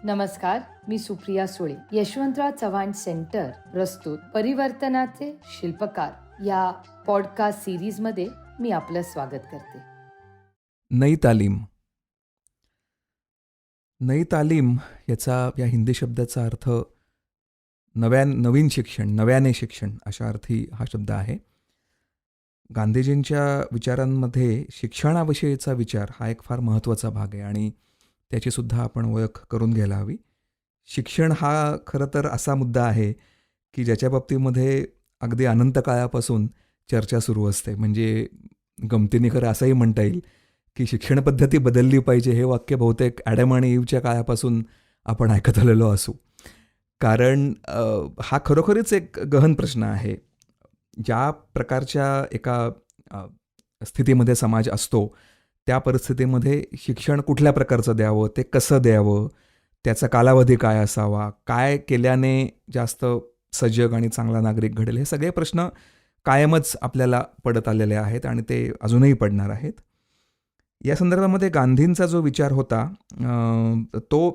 नमस्कार, मी सुप्रिया सुळे. यशवंतराव चव्हाण सेंटर प्रस्तुत परिवर्तनाचे शिल्पकार या पॉडकास्ट सिरीजमध्ये मी आपलं स्वागत करते. नई तालीम. नई तालीम या हिंदी शब्दाचा अर्थ नवीन शिक्षण, नव्याने शिक्षण अशा अर्थी हा शब्द आहे. गांधीजींच्या विचारांमध्ये शिक्षणाविषयीचा विचार हा एक फार महत्त्वाचा भाग आहे आणि त्याचीसुद्धा आपण ओळख करून घ्यायला हवी. शिक्षण हा खरं तर असा मुद्दा आहे की ज्याच्या बाबतीमध्ये अगदी अनंत काळापासून चर्चा सुरू असते. म्हणजे गमतीने खरं असंही म्हणता येईल की शिक्षण पद्धती बदलली पाहिजे हे वाक्य बहुतेक ॲडम आणि ईवच्या काळापासून आपण ऐकत आलेलो असू. कारण हा खरोखरीच एक गहन प्रश्न आहे. ज्या प्रकारच्या एका स्थितीमध्ये समाज असतो त्या परिस्थितीमध्ये शिक्षण कुठल्या प्रकारचं द्यावं, ते कसं द्यावं, त्याचा कालावधी काय असावा, काय केल्याने जास्त सजग आणि चांगला नागरिक घडेल, हे सगळे प्रश्न कायमच आपल्याला पडत आलेले आहेत आणि ते अजूनही पडणार आहेत. या संदर्भामध्ये गांधींचा जो विचार होता तो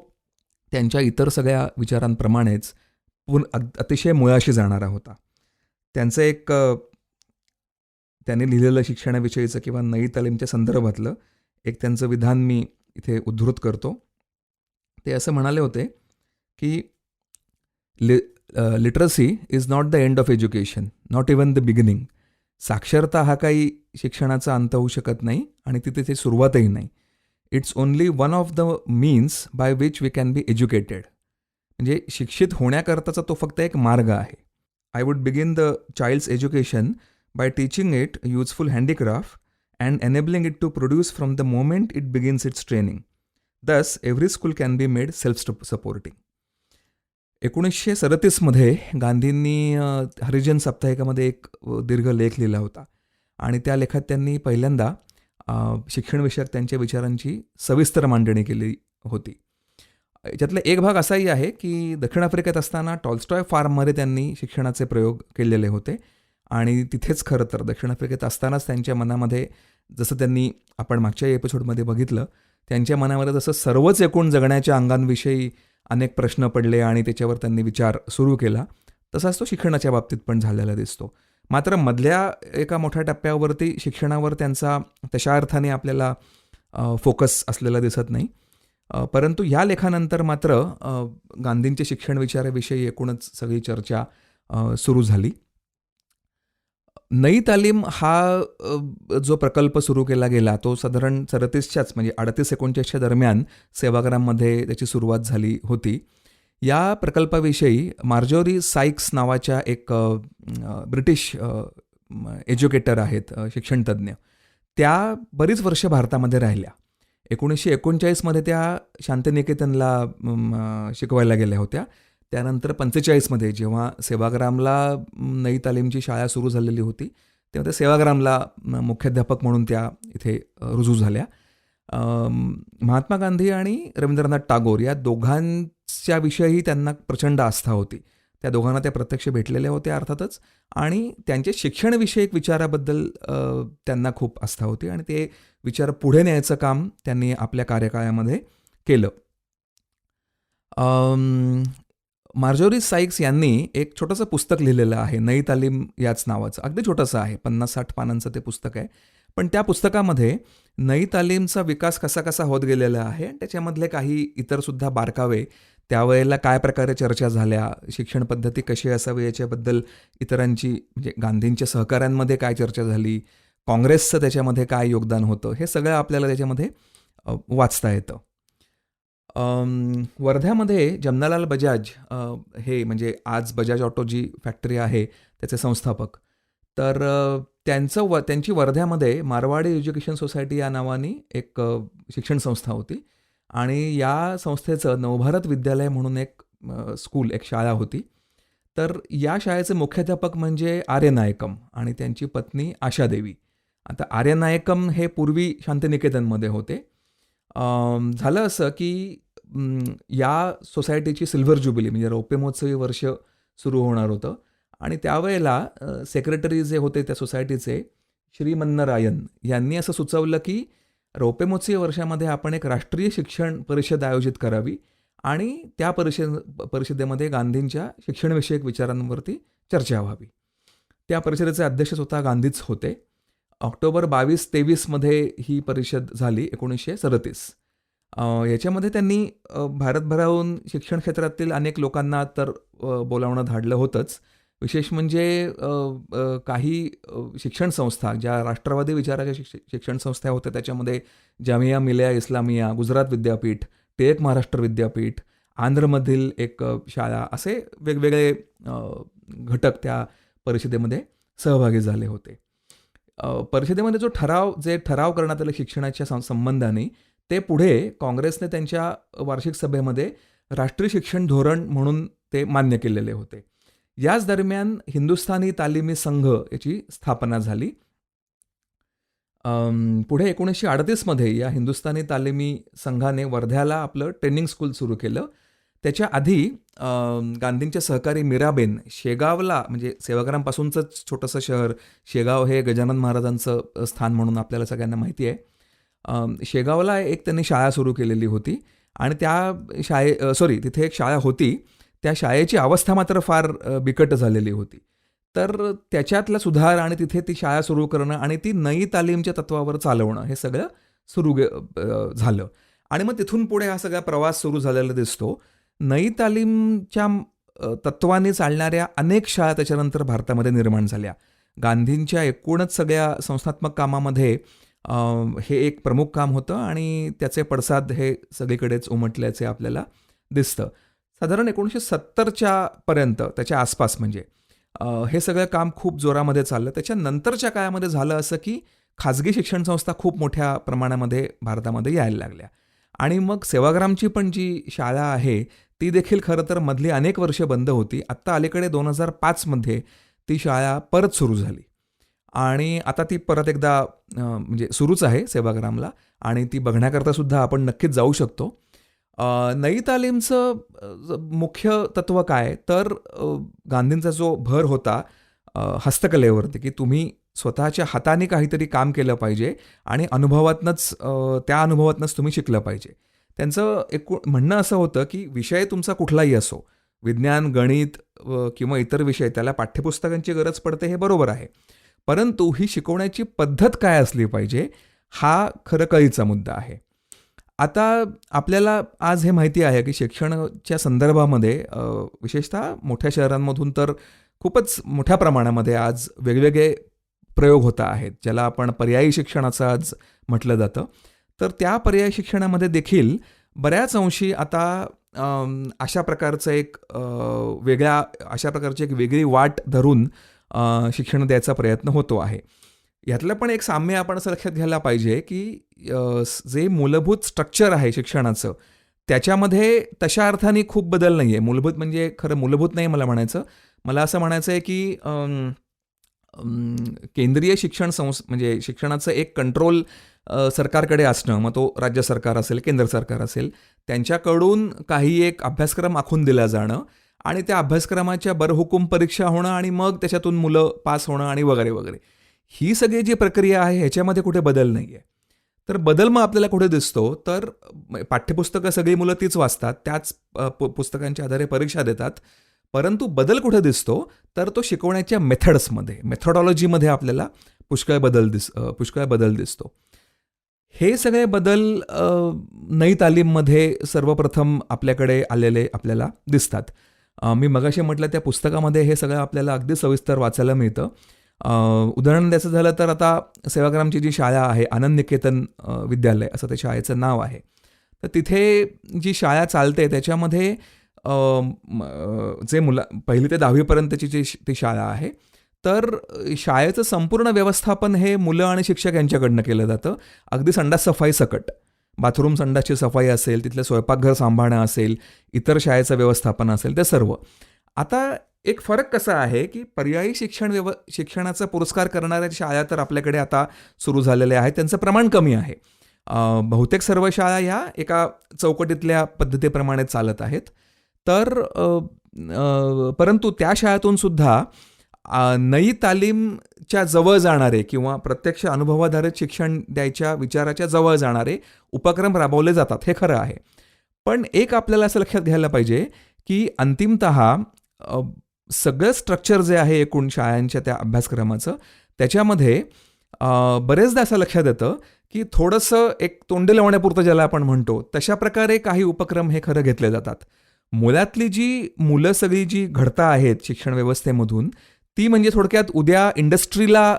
त्यांच्या इतर सगळ्या विचारांप्रमाणेच अतिशय मुळाशी जाणारा होता. त्यांचं एक त्यांनी लिहिलेलं शिक्षणाविषयीचं किंवा नई तालीमच्या संदर्भातलं एक त्यांचं विधान मी इथे उद्धृत करतो. ते असं म्हणाले होते की literacy is not the end of education, not even the beginning. साक्षरता हा काही शिक्षणाचा अंत होऊ शकत नाही आणि तिथे सुरुवातही नाही. It's only one of the means by which we can be educated. म्हणजे शिक्षित होण्याकरताचा तो फक्त एक मार्ग आहे. I would begin the child's education by teaching it useful handicraft and enabling it to produce from the moment it begins its training. Thus, every school can be made self-supporting. 1937 गांधींनी हरिजन साप्ताहिकामध्ये एक दीर्घ लेख लिहिला होता आणि त्या लेखात त्यांनी पहिल्यांदा शिक्षणविषयक त्यांच्या विचारांची सविस्तर मांडणी केली होती. याच्यातला एक भाग असाही आहे की दक्षिण आफ्रिकेत असताना टॉल्स्टॉय फार्ममध्ये त्यांनी शिक्षणाचे प्रयोग केलेले होते आणि तिथेच खरं तर दक्षिण आफ्रिकेत असतानाच त्यांच्या मनामध्ये, जसं त्यांनी आपण मागच्या एपिसोडमध्ये बघितलं, त्यांच्या मनामध्ये जसं सर्वच एकूण जगण्याच्या अंगांविषयी अनेक प्रश्न पडले आणि त्याच्यावर त्यांनी विचार सुरू केला, तसाच तो शिक्षणाच्या बाबतीत पण झालेला दिसतो. मात्र मधल्या एका मोठ्या टप्प्यावरती शिक्षणावर त्यांचा तशा अर्थाने आपल्याला फोकस असलेला दिसत नाही. परंतु ह्या लेखानंतर मात्र गांधींच्या शिक्षण विचाराविषयी एकूणच सगळी चर्चा सुरू झाली. नई तालीम हा जो प्रकल्प सुरू केला गेला तो साधारण 37च्याच म्हणजे 38-39च्या दरम्यान सेवाग्राममध्ये त्याची सुरुवात झाली होती. या प्रकल्पाविषयी मार्जोरी साइक्स नावाच्या एक ब्रिटिश एज्युकेटर आहेत, शिक्षणतज्ज्ञ, त्या बरीच वर्ष भारतामध्ये राहिल्या. 1939मध्ये त्या शांतिनिकेतनला शिकवायला गेल्या होत्या. त्यानंतर 45मध्ये जेव्हा सेवाग्रामला नई तालीमची शाळा सुरू झालेली होती तेव्हा त्या सेवाग्रामला मुख्याध्यापक म्हणून त्या इथे रुजू झाल्या. महात्मा गांधी आणि रवींद्रनाथ टागोर या दोघांच्या विषयीही त्यांना प्रचंड आस्था होती. त्या दोघांना त्या प्रत्यक्ष भेटलेल्या होत्या अर्थातच आणि त्यांच्या शिक्षणविषयक विचाराबद्दल त्यांना खूप आस्था होती आणि ते विचार पुढे न्यायचं काम त्यांनी आपल्या कार्यकाळामध्ये केलं. मार्जोरी साइक्स यांनी एक छोटंसं पुस्तक लिहिलेलं आहे, नई तालीम याच नावाचं. अगदी छोटंसं आहे, 50-60 पानांचं ते पुस्तक आहे. पण त्या पुस्तकामध्ये नई तालीमचा विकास कसा कसा होत गेलेला आहे, त्याच्यामधले काही इतरसुद्धा बारकावे, त्यावेळेला काय प्रकारे चर्चा झाल्या, शिक्षण पद्धती कशी असावी याच्याबद्दल इतरांची म्हणजे गांधींच्या सहकाऱ्यांमध्ये काय चर्चा झाली, काँग्रेसचं त्याच्यामध्ये काय योगदान होतं, हे सगळं आपल्याला त्याच्यामध्ये वाचता येतं. वर्ध्यामध्ये जमनालाल बजाज हे म्हणजे आज बजाज ऑटो जी फॅक्टरी आहे त्याचे संस्थापक, तर त्यांची वर्ध्यामध्ये मारवाडी एज्युकेशन सोसायटी या नावाने एक शिक्षण संस्था होती आणि या संस्थेचं नवभारत विद्यालय म्हणून एक स्कूल, एक शाळा होती. तर या शाळेचे मुख्याध्यापक म्हणजे आर्य नायकम आणि त्यांची पत्नी आशादेवी. आता आर्य नायकम हे पूर्वी शांतिनिकेतनमध्ये होते. झालं असं की या सोसायटीची सिल्व्हर ज्युबिली म्हणजे रौप्य महोत्सवी वर्ष सुरू होणार होतं आणि त्यावेळेला सेक्रेटरी जे होते त्या सोसायटीचे श्रीमन्नरायन यांनी असं सुचवलं की रौप्य महोत्सवी वर्षामध्ये आपण एक राष्ट्रीय शिक्षण परिषद आयोजित करावी आणि त्या परिषदेमध्ये गांधींच्या शिक्षणविषयक विचारांवरती चर्चा व्हावी. त्या परिषदेचे अध्यक्ष स्वतः गांधीच होते. ऑक्टोबर 22-23मध्ये ही परिषद झाली 1937. याच्यामध्ये त्यांनी भारतभराहून शिक्षण क्षेत्रातील अनेक लोकांना तर बोलावणं धाडलं होतंच. विशेष म्हणजे काही शिक्षण संस्था, ज्या राष्ट्रवादी विचाराच्या शिक्षण संस्था होत्या, त्याच्यामध्ये जामिया मिलिया इस्लामिया, गुजरात विद्यापीठ, टिळक महाराष्ट्र विद्यापीठ, आंध्रमधील एक शाळा, असे वेगवेगळे घटक त्या परिषदेमध्ये सहभागी झाले होते. परिषदेमध्ये जे ठराव करण्यात आले शिक्षणाच्या संबंधाने, ते पुढे काँग्रेसने त्यांच्या वार्षिक सभेमध्ये राष्ट्रीय शिक्षण धोरण म्हणून ते मान्य केलेले होते. याच दरम्यान हिंदुस्थानी तालिमी संघ याची स्थापना झाली. पुढे 1938मध्ये या हिंदुस्थानी तालिमी संघाने वर्ध्याला आपलं ट्रेनिंग स्कूल सुरू केलं. त्याच्या आधी गांधींच्या सहकारी मीराबेन शेगावला, म्हणजे सेवाग्रामपासूनचंच छोटंसं शहर शेगाव, हे गजानन महाराजांचं स्थान म्हणून आपल्याला सगळ्यांना माहिती आहे. शेगावला एक त्यांनी शाळा सुरू केलेली होती आणि तिथे एक शाळा होती. त्या शाळेची अवस्था मात्र फार बिकट झालेली होती. तर त्याच्यातला सुधार आणि तिथे ती शाळा सुरू करणं आणि ती नई तालीमच्या तत्वावर चालवणं, हे सगळं सुरू झालं. आणि मग तिथून पुढे हा सगळा प्रवास सुरू झालेला दिसतो. नई तालीमच्या तत्वाने चालणाऱ्या अनेक शाळा त्याच्यानंतर भारतामध्ये निर्माण झाल्या. गांधींच्या एकूणच सगळ्या संस्थात्मक कामामध्ये हे एक प्रमुख काम होतं आणि त्याचे पडसाद हे सगळीकडेच उमटल्याचे आपल्याला दिसतं. साधारण 1970च्या पर्यंत, त्याच्या आसपास म्हणजे, हे सगळं काम खूप जोरामध्ये चाललं. त्याच्यानंतरच्या काळामध्ये झालं असं की खाजगी शिक्षण संस्था खूप मोठ्या प्रमाणामध्ये भारतामध्ये यायला लागल्या आणि मग सेवाग्रामची पण जी शाळा आहे ती देखील खरं तर मधली अनेक वर्ष बंद होती. आत्ता अलीकडे 2005मध्ये ती शाळा परत सुरू झाली आणि आता ती परत एकदा म्हणजे सुरूच आहे सेवाग्रामला आणि ती बघण्याकरता सुद्धा आपण नक्कीच जाऊ शकतो. नई तालीमचं मुख्य तत्व काय, तर गांधींचा जो भर होता हस्तकलेवरती, की तुम्ही स्वतःच्या हाताने काहीतरी काम केलं पाहिजे आणि त्या अनुभवातनंच तुम्ही शिकलं पाहिजे. त्यांचं म्हणणं असं होतं की विषय तुमचा कुठलाही असो, विज्ञान, गणित किंवा इतर विषय, त्याला पाठ्यपुस्तकांची गरज पडते, हे बरोबर आहे. परंतु ही शिकवण्याची पद्धत काय असली पाहिजे, हा खरं कळीचा मुद्दा आहे. आता आपल्याला आज हे माहिती आहे की शिक्षणाच्या संदर्भामध्ये विशेषतः मोठ्या शहरांमधून तर खूपच मोठ्या प्रमाणामध्ये आज वेगवेगळे प्रयोग होत आहेत, ज्याला आपण पर्यायी शिक्षणाचं आज म्हटलं जातं. तर त्या पर्यायी शिक्षणामध्ये देखील बऱ्याच अंशी आता अशा प्रकारची एक वेगळी वाट धरून शिक्षण द्यायचा प्रयत्न होतो आहे. यातलं पण एक साम्य आपण असं लक्षात घ्यायला पाहिजे की जे मूलभूत स्ट्रक्चर आहे शिक्षणाचं, त्याच्यामध्ये तशा अर्थाने खूप बदल नाही आहे. मूलभूत म्हणजे खरं मूलभूत नाही मला म्हणायचं. मला असं म्हणायचं आहे की केंद्रीय शिक्षण म्हणजे शिक्षणाचं एक कंट्रोल सरकारकडे असणं, मग तो राज्य सरकार असेल, केंद्र सरकार असेल, त्यांच्याकडून काही एक अभ्यासक्रम आखून दिला जाणं आणि त्या अभ्यासक्रमाच्या बरहुकूम परीक्षा होणं आणि मग त्याच्यातून मुलं पास होणं आणि वगैरे वगैरे, ही सगळी जी प्रक्रिया आहे ह्याच्यामध्ये कुठे बदल नाही आहे. तर बदल मग आपल्याला कुठे दिसतो, तर पाठ्यपुस्तकं सगळी मुलं तीच वाचतात, त्याच पुस्तकांच्या आधारे परीक्षा देतात. परंतु बदल कुठे दिसतो, तर तो शिकवण्याच्या मेथॉडॉलॉजीमध्ये आपल्याला पुष्कळ बदल दिसतो. हे सगळे बदल नई तालीममध्ये सर्वप्रथम आपल्याकडे आलेले आपल्याला दिसतात. मी मगाशी म्हटलं त्या पुस्तकामध्ये हे सगळं आपल्याला अगदी सविस्तर वाचायला मिळतं. उदाहरण द्यायचं झालं तर आता सेवाग्रामची जी शाळा आहे, आनंद निकेतन विद्यालय असं त्या शाळेचं नाव आहे. तर तिथे जी शाळा चालते त्याच्यामध्ये जे पहिली ते 10वीपर्यंतची ती शाळा आहे, तर शाळेचं संपूर्ण व्यवस्थापन हे मुलं आणि शिक्षक यांच्याकडनं केलं जातं. अगदी संडास सफाई सकट, बाथरूम संडासची सफाई असेल, तिथलं स्वयंपाकघर सांभाळणं असेल, इतर शाळेचं व्यवस्थापन असेल, ते सर्व. आता एक फरक कसा आहे की पर्यायी शिक्षणाचा पुरस्कार करणाऱ्या शाळा तर आपल्याकडे आता सुरू झालेल्या आहेत, त्यांचं प्रमाण कमी आहे. बहुतेक सर्व शाळा ह्या एका चौकटीतल्या पद्धतीप्रमाणे चालत आहेत. तर परंतु त्या शाळेतून सुद्धा नई तालीमच्या जवळ जाणारे किंवा प्रत्यक्ष अनुभवाधारित शिक्षण द्यायच्या विचाराच्या जवळ जाणारे उपक्रम राबवले जातात, हे खरं आहे. पण एक आपल्याला असं लक्षात घ्यायला पाहिजे की अंतिमतः सगळं स्ट्रक्चर जे आहे एकूण शाळांच्या त्या अभ्यासक्रमाचं, त्याच्यामध्ये बरेचदा असं लक्षात येतं की थोडंसं एक तोंडी लावण्यापुरतं ज्याला आपण म्हणतो, तशा प्रकारे काही उपक्रम हे खरं घेतले जातात. मुळातली जी मुलं सगळी जी घडता आहेत शिक्षण व्यवस्थेमधून, ती म्हणजे थोडक्यात उद्या इंडस्ट्रीला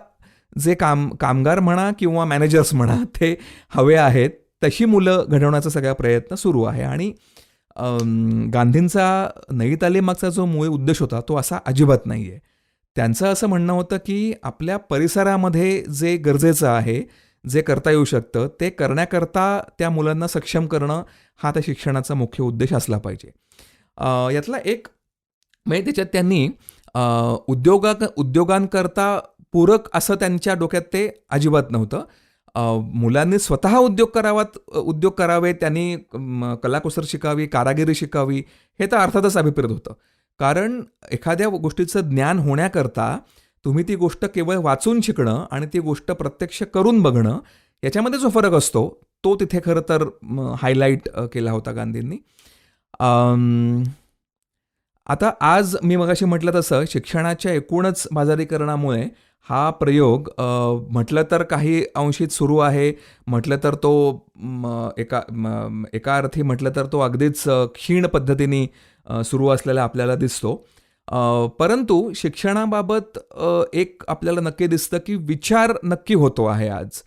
जे कामगार म्हणा किंवा मॅनेजर्स म्हणा ते हवे आहेत, तशी मुलं घडवण्याचा सगळा प्रयत्न सुरू आहे. आणि गांधींचा नई तालीमागचा जो मूळ उद्देश होता तो असा अजिबात नाही आहे. त्यांचं असं म्हणणं होतं की आपल्या परिसरामध्ये जे गरजेचं आहे, जे करता येऊ शकतं, ते करण्याकरता त्या मुलांना सक्षम करणं हा त्या शिक्षणाचा मुख्य उद्देश असला पाहिजे. यातला एक म्हणजे त्याच्यात त्यांनी उद्योगांकरता पूरक असं त्यांच्या डोक्यात ते अजिबात नव्हतं. मुलांनी स्वतः उद्योग करावे, त्यांनी कलाकुसर शिकावी, कारागिरी शिकावी, हे तर अर्थातच अभिप्रेत होतं. कारण एखाद्या गोष्टीचं ज्ञान होण्याकरता तुम्ही ती गोष्ट केवळ वाचून शिकणं आणि ती गोष्ट प्रत्यक्ष करून बघणं, याच्यामध्ये जो फरक असतो तो तिथे खरं तर हायलाईट केला होता गांधींनी. आता आज मी मगाशी म्हटलं तसं चिक्षणाच्या एकूणच बाजारीकरणामुळे हा प्रयोग म्हटलं तर काही अंशीत सुरू आहे, म्हटलं तर तो एका अर्थी म्हटलं तर तो अगदीच क्षीण पद्धतीने सुरू असलेला आपल्याला दिसतो. परंतु शिक्षणाबाबत एक आपल्याला नक्की दिसतं की विचार नक्की होतो आहे आज.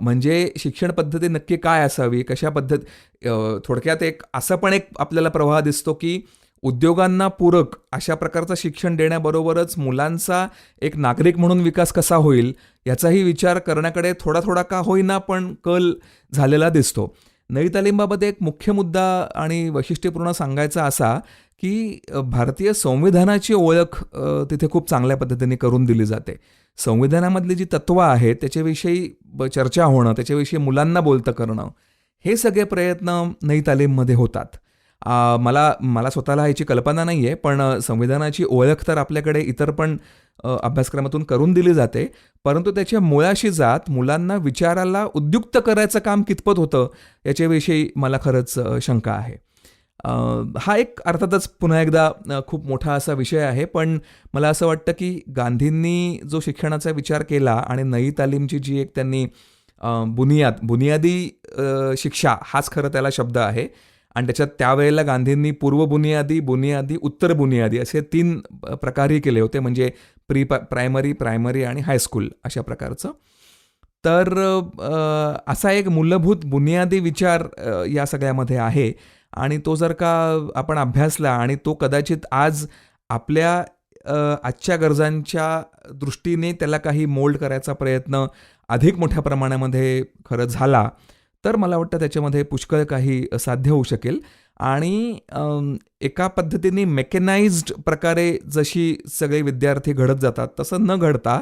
म्हणजे शिक्षण पद्धती नक्की काय असावी, कशा थोडक्यात एक असं पण एक आपल्याला प्रवाह दिसतो की उद्योगांना पूरक अशा प्रकारचं शिक्षण देण्याबरोबरच मुलांचा एक नागरिक म्हणून विकास कसा होईल याचाही विचार करण्याकडे थोडा थोडा का होईना पण कल झालेला दिसतो. नई तालीमबाबत एक मुख्य मुद्दा आणि वैशिष्ट्यपूर्ण सांगायचा असा की भारतीय संविधानाची ओळख तिथे खूप चांगल्या पद्धतीने करून दिली जाते. संविधानामधली जी तत्त्वं आहेत त्याच्याविषयी चर्चा होणं, त्याच्याविषयी मुलांना बोलतं करणं, हे सगळे प्रयत्न नई तालीममध्ये होतात. मला स्वतःला याची कल्पना नाही आहे, पण संविधानाची ओळख तर आपल्याकडे इतर पण अभ्यासक्रमातून करून दिली जाते, परंतु त्याच्या मुळाशी जात मुलांना विचाराला उद्युक्त करायचं काम कितपत होतं याच्याविषयी मला खरंच शंका आहे. हा एक अर्थातच पुन्हा एकदा खूप मोठा असा विषय आहे, पण मला असं वाटतं की गांधींनी जो शिक्षणाचा विचार केला आणि नई तालीमची जी एक त्यांनी बुनियादी शिक्षा हाच खरं त्याला शब्द आहे, आणि त्याच्यात त्यावेळेला गांधींनी पूर्व बुनियादी, उत्तर बुनियादी असे 3 प्रकारही केले होते, म्हणजे प्रायमरी आणि हायस्कूल अशा प्रकारचं. तर असा एक मूलभूत बुनियादी विचार या सगळ्यामध्ये आहे, आणि तो जर का आपण अभ्यासला आणि तो कदाचित आज आपल्या आजच्या गरजांच्या दृष्टीने त्याला काही मोल्ड करायचा प्रयत्न अधिक मोठ्या प्रमाणामध्ये खरं झाला, तर मला वाटतं त्याच्यामध्ये पुष्कळ काही साध्य होऊ शकेल. आणि एका पद्धतीने मेकॅनाइज्ड प्रकारे जशी सगळे विद्यार्थी घडत जातात तसं न घडता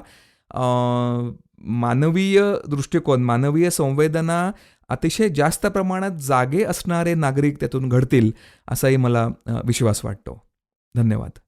मानवीय दृष्टिकोन, मानवीय संवेदना अतिशय जास्त प्रमाणात जागे असणारे नागरिक त्यातून घडतील असाही मला विश्वास वाटतो. धन्यवाद.